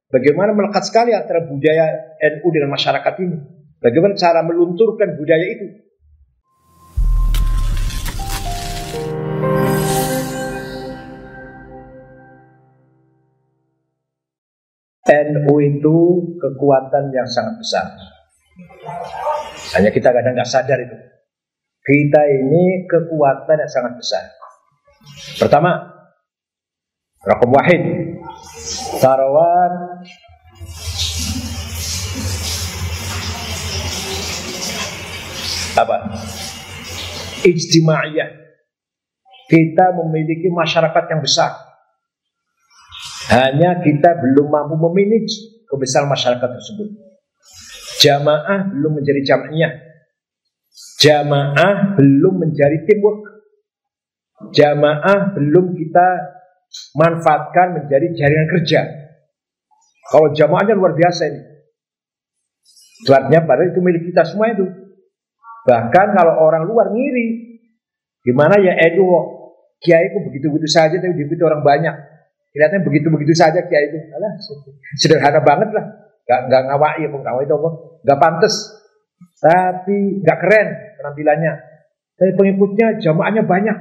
Bagaimana melekat sekali antara budaya NU dengan masyarakat ini. Bagaimana cara melunturkan budaya itu. NU itu kekuatan yang sangat besar. Hanya kita kadang nggak sadar itu. Kita ini kekuatan yang sangat besar. Pertama, raqam wahid, tarawat apa? Ijtimaiyah. Kita memiliki masyarakat yang besar. Hanya kita belum mampu memanage kebesaran masyarakat tersebut. Jamaah belum menjadi jamaah. Jamaah belum menjadi teamwork. Jamaah belum kita manfaatkan menjadi jaringan kerja. Kalau jamaahnya luar biasa ini. Artinya padahal itu milik kita semua itu. Bahkan kalau orang luar ngiri, gimana ya NU kiai itu begitu-begitu saja tapi diikuti orang banyak. Kelihatannya begitu-begitu saja kiai itu. Alah, sederhana banget lah. Gak ngawai ya, ngawai itu apa? Gak pantas. Tapi gak keren penampilannya. Tapi pengikutnya jamaahnya banyak.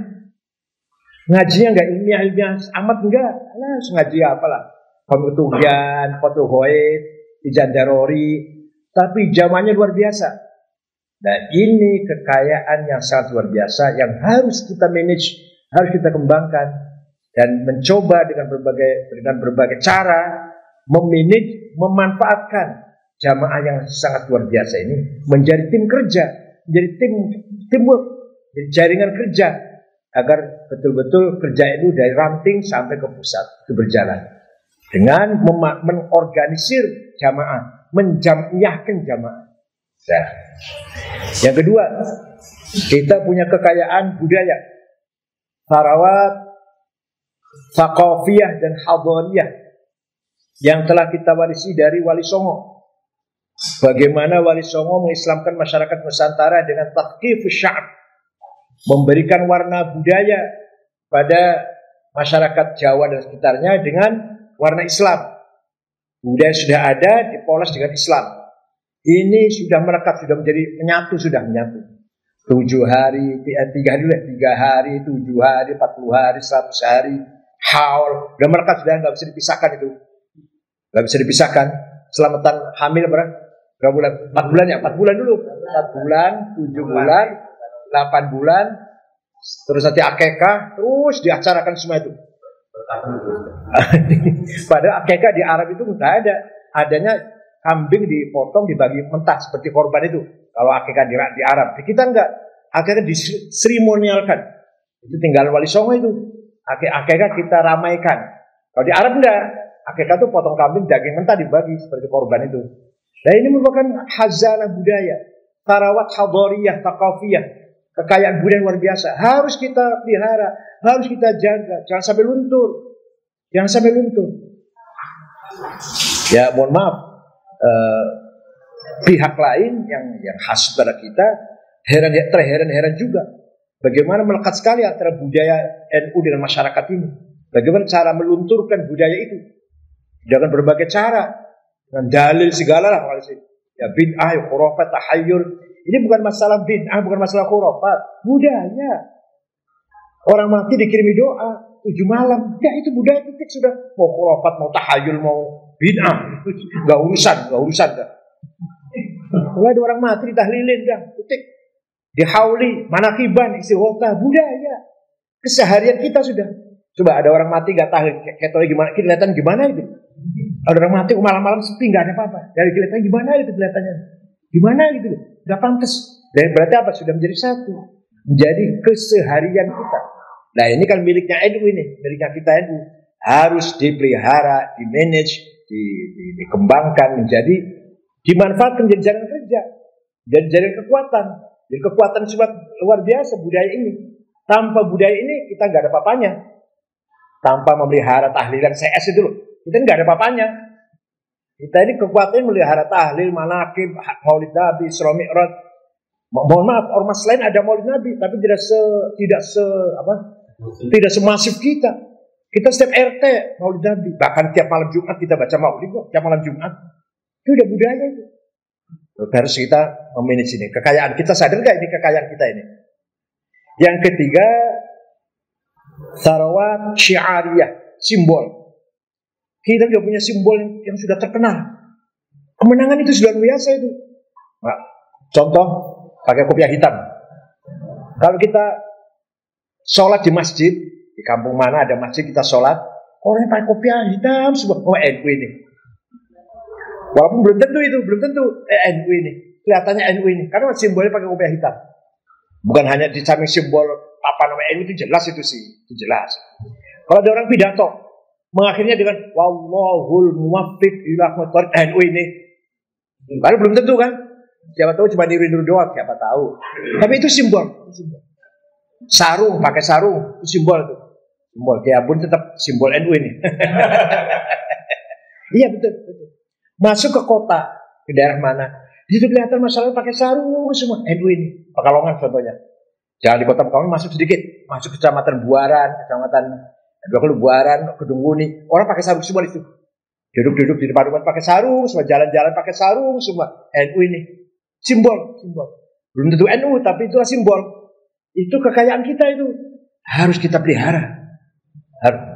Ngajinya gak ilmiah amat enggak. Alah, ngaji apalah. Pemutuhian, fotohoid, ijandarori. Tapi jamaahnya luar biasa. Nah ini kekayaan yang sangat luar biasa yang harus kita manage, harus kita kembangkan. Dan mencoba dengan berbagai cara memanage, memanfaatkan jamaah yang sangat luar biasa ini menjadi tim kerja, menjadi teamwork, menjadi jaringan kerja agar betul-betul kerja itu dari ranting sampai ke pusat itu berjalan dengan mengorganisir jamaah, menjamiahkan jamaah. Nah, yang kedua, kita punya kekayaan budaya, tarawat, thaqafiyah dan hadariyah yang telah kita warisi dari Wali Songo. Bagaimana Wali Songo mengislamkan masyarakat Nusantara dengan tathqifus sya'b, memberikan warna budaya pada masyarakat Jawa dan sekitarnya dengan warna Islam. Budaya sudah ada dipoles dengan Islam. Ini sudah melekat, sudah menjadi menyatu, sudah menyatu. 7 hari, 3 hari, 7 hari, 40 hari, 100 hari, haul, udah melekat, sudah nggak bisa dipisahkan itu. Nggak bisa dipisahkan. Selamatan hamil berapa bulan? 4 bulan ya? 4 bulan dulu. 4 bulan, 7 bulan, 8 bulan, terus nanti akekah, terus diacarakan semua itu. Padahal akekah di Arab itu nggak ada. Adanya kambing dipotong, dibagi mentah seperti korban itu. Kalau akekah di Arab, di kita enggak. Akekah diseremonialkan. Itu tinggal Wali Songo itu. Akekah kita ramaikan. Kalau di Arab enggak. Akekah itu potong kambing, daging mentah dibagi seperti korban itu. Nah ini merupakan khazanah budaya, tarawat hadariyah, thaqafiyah, kekayaan budaya luar biasa. Harus kita pelihara, harus kita jaga. Jangan sampai luntur. Jangan sampai luntur. Ya mohon maaf. Pihak lain yang khas pada kita terheran-heran juga bagaimana melekat sekali antara budaya NU dengan masyarakat ini. Bagaimana cara melunturkan budaya itu dengan berbagai cara, dengan dalil segala lah. Ya bid'ah, ya khurafat, tahayyul. Ini bukan masalah bid'ah, bukan masalah khurafat, budaya. Orang mati dikirimi doa 7 malam, ya itu budaya titik sudah. Mau khurafat, mau tahayyul, mau bid'ah, nggak urusan dah. Kalau ada orang mati ditahlilin dah, titik. Dihauli, manakiban, istighotah, budaya. Keseharian kita sudah. Coba ada orang mati nggak tahlil, ketolnya gimana? Kelihatan gimana itu? Ada orang mati malam-malam sepi nggak ada apa-apa. Dari kelihatan gimana itu kelihatannya? Gimana gitu? Nggak pantas. Dan berarti apa? Sudah menjadi satu. Menjadi keseharian kita. Nah ini kan miliknya NU ini, miliknya kita NU. Harus dipelihara, dimanage, dikembangkan menjadi, dimanfaatkan menjadi jalan kerja, dan jalan kekuatan. Jadi kekuatan sebab luar biasa budaya ini. Tanpa budaya ini kita nggak ada apa-apanya. Tanpa memelihara tahlilan CS itu loh, kita nggak ada apa-apanya. Kita ini kekuatannya memelihara tahlil, manaqib, maulid Nabi, Isra Mi'raj. Mohon maaf, ormas lain ada maulid Nabi, tapi tidak semasif kita. Kita setiap RT Maulid Nabi, bahkan tiap malam Jumat kita baca Maulid kok, tiap malam Jumat. Itu udah budaya itu. Harus kita memanage ini. Kekayaan kita, sadar gak ini kekayaan kita ini? Yang ketiga, sarawat syiariyah, simbol. Kita juga punya simbol yang sudah terkenal. Kemenangan itu sudah biasa itu. Nah, contoh, pakai kopiah hitam. Kalau kita sholat di masjid, di kampung mana ada masjid kita sholat, orang pakai kopiah hitam, semua NU ini. Walaupun belum tentu NU ini. Kelihatannya NU ini, karena simbolnya pakai kopiah hitam. Bukan hanya di samping simbol apa namanya NU itu jelas itu sih, itu jelas. Kalau ada orang pidato, mengakhirinya dengan wallahul muwaffiq ila aqwamit NU ini. Baru belum tentu kan? Siapa tahu cuma niru-niru doang, siapa tahu. Tapi itu simbol. Sarung, pakai sarung, itu simbol itu. Simbol, ya pun tetap simbol NU ini. Iya betul. Masuk ke kota, ke daerah mana, di situ kelihatan masyarakat pakai sarung semua NU ini. Pekalongan contohnya. Jangan di kota Pekalongan, masuk sedikit, masuk kecamatan Buaran, kecamatan Buaran, Kedung Muni, orang pakai sarung semua itu. Duduk di depan rumah pakai sarung, semua jalan-jalan pakai sarung semua NU ini. Simbol. Belum tentu NU, tapi itulah simbol. Itu kekayaan kita itu. Harus kita pelihara.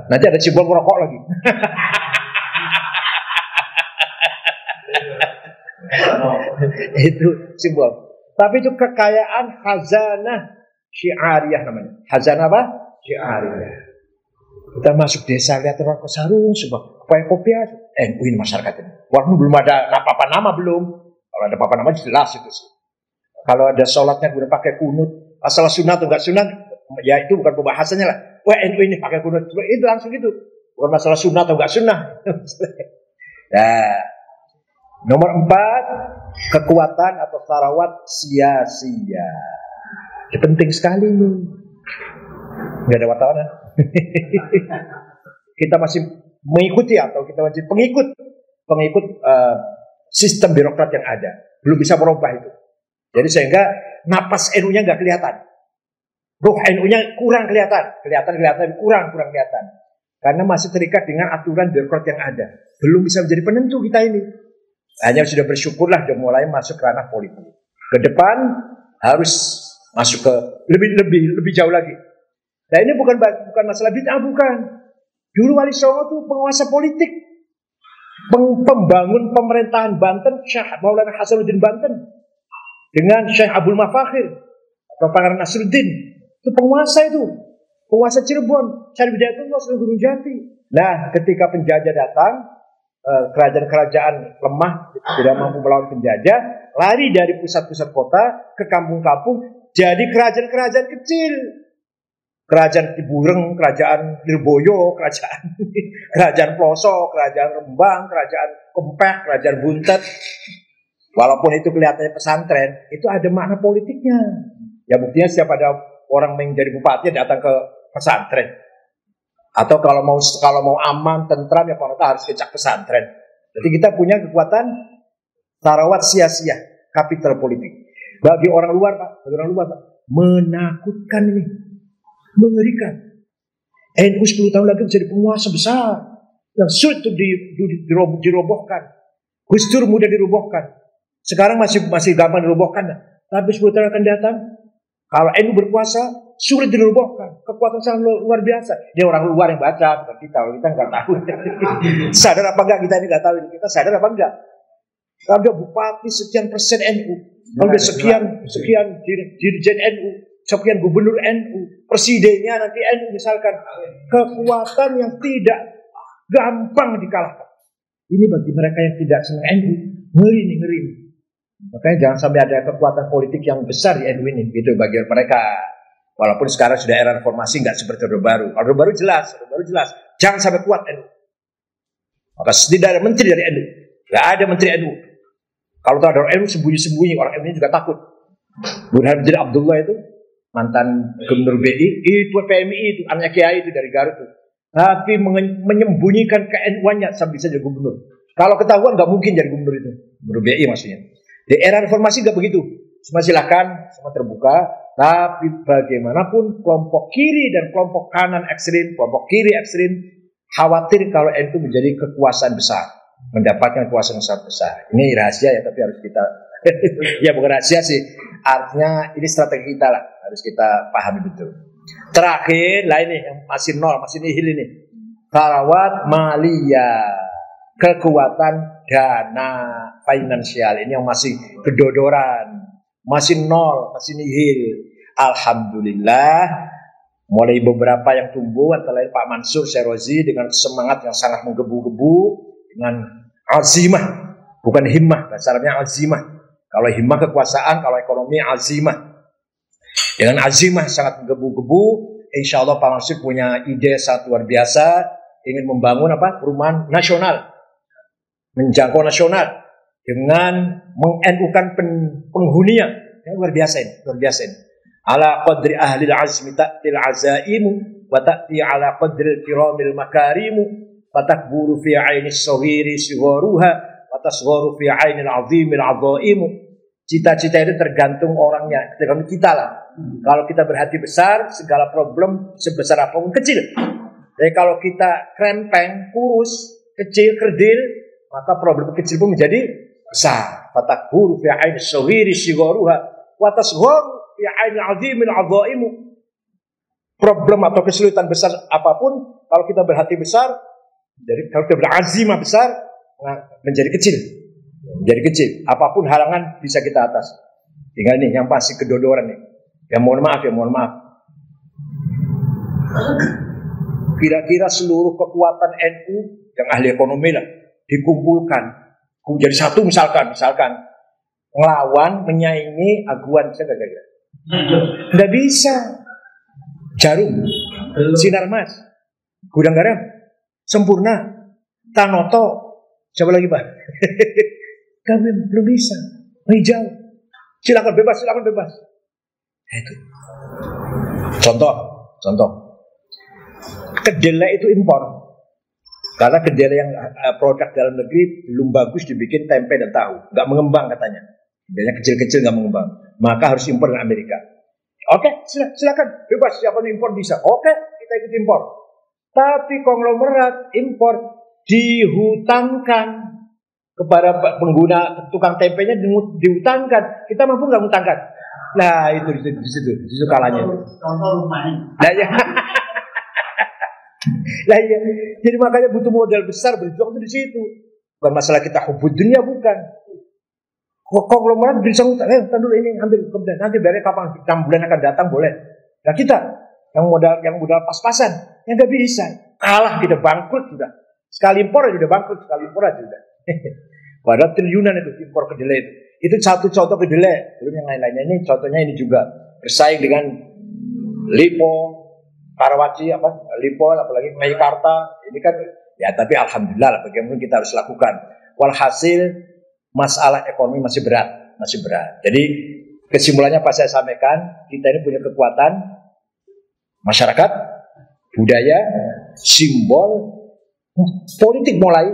Nanti ada simbol merokok lagi. Itu simbol. Tapi itu kekayaan khazanah syiariyah namanya. Khazanah apa? Syiariyah. Kita masuk desa, lihat orang pakai sarung, semua pakai kopiah. NU ini masyarakat ini. Walaupun belum ada apa-apa nama belum. Kalau ada apa-apa nama jelas itu sih. Kalau ada sholatnya udah pakai kunut, asal sunat atau enggak sunat, ya itu bukan pembahasannya lah. Wah NU ini pakai kunut, itu langsung gitu. Bukan masalah sunat atau enggak sunat. Nah, nomor 4, kekuatan atau sarawat sia-sia. Ini penting sekali nih. Nggak ada wartawan ya? Kita masih mengikuti atau kita masih pengikut sistem birokrat yang ada. Belum bisa merubah itu. Jadi sehingga napas NU-nya nggak kelihatan. Ruh NU-nya kurang kelihatan. Kurang kelihatan. Karena masih terikat dengan aturan birokrat yang ada. Belum bisa menjadi penentu kita ini. Hanya sudah bersyukurlah sudah mulai masuk ke ranah politik. Ke depan harus masuk ke lebih jauh lagi. Nah ini bukan masalah bid'ah, bukan. Dulu Wali Songo itu penguasa politik, pembangun pemerintahan Banten, Syekh Maulana Hasanuddin Banten dengan Syekh Abdul Mafakhir atau Pangeran Nasruddin. Itu penguasa Cirebon, Syarif Hidayatullah sebagai Gunung Jati. Nah, ketika penjajah datang, kerajaan-kerajaan lemah tidak mampu melawan penjajah, lari dari pusat-pusat kota ke kampung-kampung, jadi kerajaan-kerajaan kecil. Kerajaan Tibureng, kerajaan Lirboyo, kerajaan Ploso, kerajaan Rembang, kerajaan Kempeh, kerajaan Buntet. Walaupun itu kelihatannya pesantren, itu ada makna politiknya. Ya buktinya setiap ada orang menjadi bupati datang ke pesantren. Atau kalau mau aman, tentram, ya kita harus kecak pesantren. Jadi kita punya kekuatan sarawat sia-sia, kapital politik. Bagi orang luar, Pak, menakutkan ini. Mengerikan. NU 10 tahun lagi menjadi penguasa besar yang sulit untuk dirobohkan. Gus Dur mudah dirobohkan. Sekarang masih gampang dirobohkan, tapi 10 tahun akan datang, kalau NU berkuasa sulit dirobohkan. Kekuatan sangat luar biasa. Ini orang luar yang baca, bukan kita nggak tahu. Sadar apa enggak kita ini nggak tahu. Kita sadar apa enggak? Kalau ada bupati sekian persen NU, kalau ada sekian dirjen NU, sekian gubernur NU, presidennya nanti NU misalkan, kekuatan yang tidak gampang dikalahkan. Ini bagi mereka yang tidak senang NU, ngeri. Makanya jangan sampai ada kekuatan politik yang besar di NU ini, gitu bagi mereka. Walaupun sekarang sudah era reformasi, nggak seperti Orde Baru. Orde Baru jelas, jangan sampai kuat NU. Maka tidak ada menteri dari NU, nggak ada menteri NU. Kalau ada orang NU sembunyi-sembunyi, orang NU juga takut. Burhanuddin Abdullah itu mantan Gubernur BI, itu PMI itu, anaknya Kiai itu dari Garut itu. Tapi menyembunyikan ke-NU-nya sampai bisa jadi gubernur. Kalau ketahuan nggak mungkin jadi gubernur itu, Gubernur BI maksudnya. Di era reformasi nggak begitu. Semua silakan, semua terbuka. Tapi bagaimanapun kelompok kiri dan kelompok kanan ekstrim, kelompok kiri ekstrim khawatir kalau NU menjadi kekuasaan besar, mendapatkan kekuasaan besar. Ini rahasia ya, tapi harus kita ya bukan rahasia sih. Artinya ini strategi kita lah, harus kita pahami betul. Terakhir lah ini yang masih nol, masih nihil ini. Tarawat maliyah, kekuatan dana finansial ini yang masih kedodoran, masih nol, masih nihil. Alhamdulillah, mulai beberapa yang tumbuh antara lain Pak Mansur Serozi dengan semangat yang sangat menggebu-gebu, dengan azimah, bukan himmah, dasarnya azimah. Kalau himmah kekuasaan, kalau ekonomi azimah. Dengan azimah sangat menggebu-gebu, insya Allah Pak Mansur punya ide sangat luar biasa, ingin membangun perumahan nasional, menjangkau nasional dengan mengenukan penghuninya. Yang luar biasa ini, luar biasa ini. Ala qadri ahli al-azmi ta'til azaimu wa ta'ti ala qadri al-kiramil makarimu wa takburu fi aini as-saghiri sigharuha wa tasgharu fi aini al-azimil azaimu. Cita-cita itu tergantung orangnya, tergantung kita lah. Kalau kita berhati besar, segala problem sebesar apapun kecil. Jadi kalau kita krempeng, kurus, kecil, kerdil, maka problem kecil pun menjadi besar. Wa takburu fi aini as-saghiri sigharuha wa tasgharu fi ainil azimil azaimu. Problem atau kesulitan besar apapun, kalau kita berhati besar, jadi kalau kita berazimah besar, menjadi kecil. Menjadi kecil. Apapun halangan bisa kita atas. Tinggal nih yang pasti kedodoran nih. Ya mohon maaf. Kira-kira seluruh kekuatan NU yang ahli ekonomi lah dikumpulkan jadi satu, misalkan ngelawan, menyaingi Aguan, bisa gak? Nggak bisa. Jarum, Sinarmas, Gudang Garam, Sempurna, Tanoto, siapa lagi Pak? Kami belum bisa. Hijau, silakan bebas. Itu contoh. Kedelai itu impor. Karena kedelai yang produk dalam negeri belum bagus dibikin tempe dan tahu, nggak mengembang katanya. Kedelainya kecil-kecil nggak mengembang, maka harus impor dari Amerika. Oke, silakan bebas, siapa yang impor bisa. Oke, kita ikut impor. Tapi konglomerat impor dihutangkan kepada pengguna tukang tempenya, dihutangkan. Kita mampu nggak mengutangkan? Nah itu di situ kalanya. Nah ya. Nah, iya. Jadi makanya butuh modal besar berjuang itu di situ. Bukan masalah kita hubud dunia, bukan. Konglomerat bisa ngutang, dulu ini ambil kemudian nanti bayarnya kapan? 6 bulan akan datang boleh. Nah kita yang modal pas-pasan, yang nggak bisa, kalah kita, bangkrut sudah. Sekali impor aja udah bangkrut, sudah. Padahal triliunan itu impor kedelai itu. Itu satu contoh kedelai. Belum yang lain-lainnya, ini contohnya ini juga bersaing dengan Lipo, Karawaci, Lipo, apalagi Meikarta. Ini kan ya, tapi alhamdulillah bagaimana kita harus lakukan. Walhasil masalah ekonomi masih berat. Jadi kesimpulannya apa saya sampaikan, kita ini punya kekuatan masyarakat, budaya, simbol, politik mulai,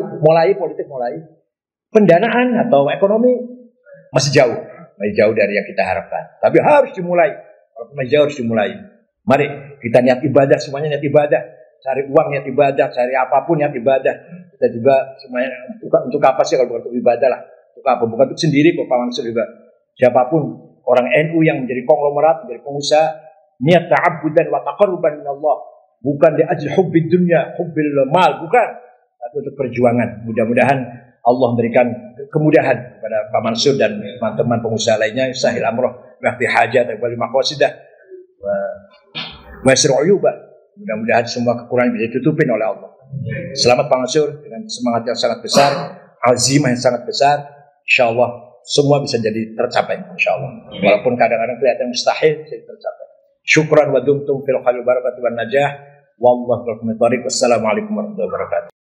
pendanaan atau ekonomi masih jauh dari yang kita harapkan. Tapi harus dimulai. Mari kita niat ibadah, semuanya niat ibadah. Cari uang niat ibadah, cari apapun niat ibadah. Kita juga semuanya untuk apa sih kalau bukan untuk ibadah lah. Untuk apa? Bukan untuk sendiri kok Pak Mansur juga. Siapapun orang NU yang menjadi konglomerat, menjadi pengusaha, niat ta'abbudan wa taqarruban min Allah. Bukan di ajli hubbid dunya, hubbil mal, bukan. Tapi untuk perjuangan. Mudah-mudahan Allah memberikan kemudahan kepada Pak Mansur dan teman-teman pengusaha lainnya, sahil amroh, waqti hajat, wal maqasidah, wa yasru'uyubah. Mudah-mudahan semua kekurangan bisa ditutupin oleh Allah. Selamat Pak Mansur dengan semangat yang sangat besar, azimah yang sangat besar. InsyaAllah semua bisa jadi tercapai, InsyaAllah. Walaupun kadang-kadang kelihatan mustahil, bisa tercapai. Syukran wa dumtum fil khairil barakati wan najah. Wallahu a'lam. Wassalamualaikum warahmatullahi wabarakatuh.